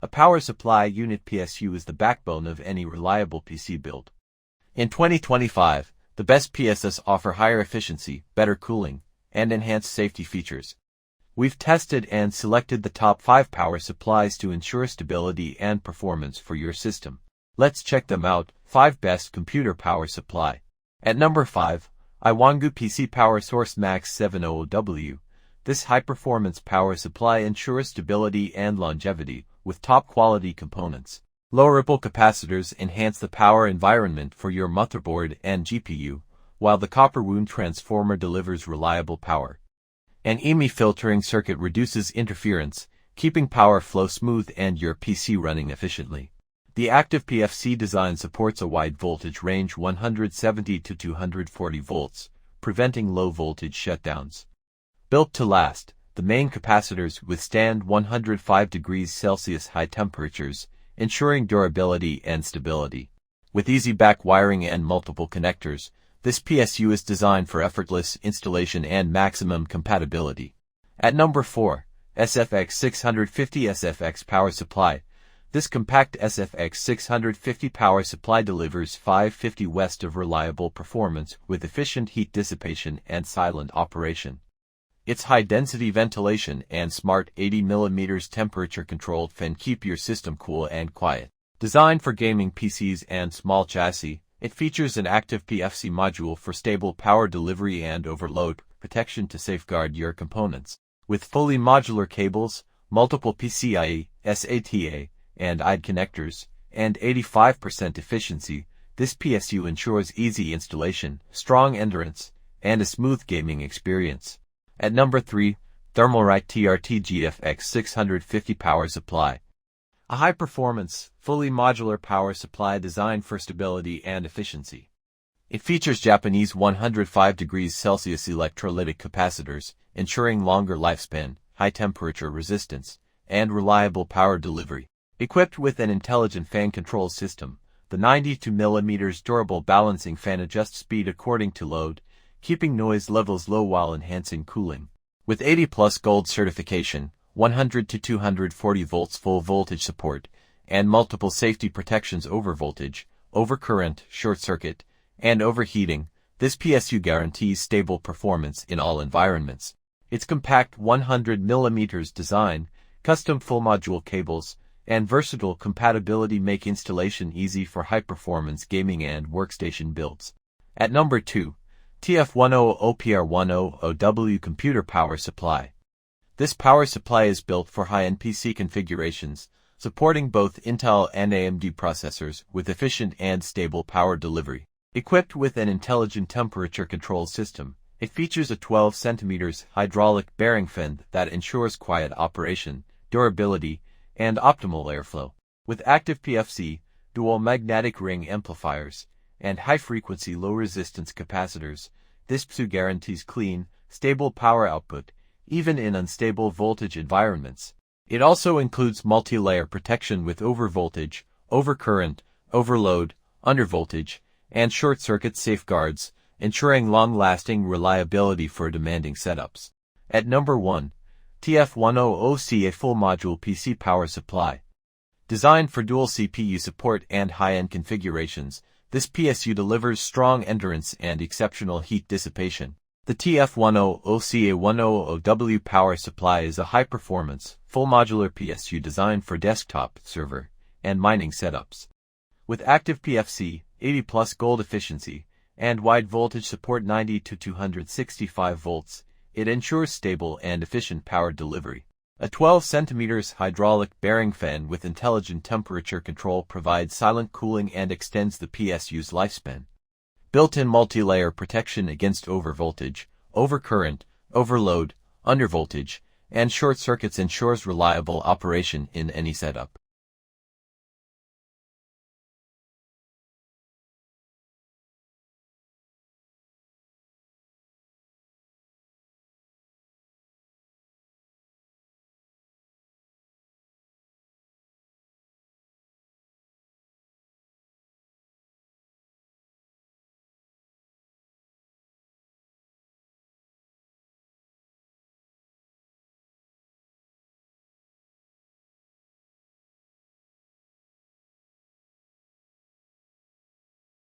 A power supply unit PSU is the backbone of any reliable PC build. In 2025, the best PSUs offer higher efficiency, better cooling, and enhanced safety features. We've tested and selected the top 5 power supplies to ensure stability and performance for your system. Let's check them out. 5 Best Computer Power Supply. At number 5, IWONGOU PC Power Source Max 700W. This high-performance power supply ensures stability and longevity with top-quality components. Low-ripple capacitors enhance the power environment for your motherboard and GPU, while the copper wound transformer delivers reliable power. An EMI filtering circuit reduces interference, keeping power flow smooth and your PC running efficiently. The active PFC design supports a wide voltage range 170 to 240 volts, preventing low-voltage shutdowns. Built to last, the main capacitors withstand 105 degrees Celsius high temperatures, ensuring durability and stability. With easy back wiring and multiple connectors, this PSU is designed for effortless installation and maximum compatibility. At number 4, SFX 650 SFX Power Supply. This compact SFX 650 power supply delivers 550 watts of reliable performance with efficient heat dissipation and silent operation. Its high-density ventilation and smart 80mm temperature-controlled fan keep your system cool and quiet. Designed for gaming PCs and small chassis, it features an active PFC module for stable power delivery and overload protection to safeguard your components. With fully modular cables, multiple PCIe, SATA, and IDE connectors, and 85% efficiency, this PSU ensures easy installation, strong endurance, and a smooth gaming experience. At number 3, Thermalright TR-TGFX 650 Power Supply. A high-performance, fully modular power supply designed for stability and efficiency. It features Japanese 105 degrees Celsius electrolytic capacitors, ensuring longer lifespan, high temperature resistance, and reliable power delivery. Equipped with an intelligent fan control system, the 92mm durable balancing fan adjusts speed according to load, keeping noise levels low while enhancing cooling. With 80+ gold certification, 100 to 240 volts full voltage support, and multiple safety protections over voltage, overcurrent, short circuit, and overheating, this PSU guarantees stable performance in all environments. Its compact 100mm design, custom full module cables, and versatile compatibility make installation easy for high-performance gaming and workstation builds. At number 2, TF-100OPR-100W Computer Power Supply. This power supply is built for high-end PC configurations, supporting both Intel and AMD processors with efficient and stable power delivery. Equipped with an intelligent temperature control system, it features a 12 cm hydraulic bearing fan that ensures quiet operation, durability, and optimal airflow. With active PFC, dual magnetic ring amplifiers, and high-frequency low-resistance capacitors, this PSU guarantees clean, stable power output, even in unstable voltage environments. It also includes multi-layer protection with overvoltage, overcurrent, overload, undervoltage, and short-circuit safeguards, ensuring long-lasting reliability for demanding setups. At number 1, TF-100CA Full Module PC Power Supply. Designed for dual CPU support and high-end configurations, this PSU delivers strong endurance and exceptional heat dissipation. The TF-100CA100W power supply is a high-performance, full modular PSU designed for desktop, server, and mining setups. With active PFC, 80+ gold efficiency, and wide voltage support 90 to 265 volts, it ensures stable and efficient power delivery. A 12 cm hydraulic bearing fan with intelligent temperature control provides silent cooling and extends the PSU's lifespan. Built-in multi-layer protection against overvoltage, overcurrent, overload, undervoltage, and short circuits ensures reliable operation in any setup.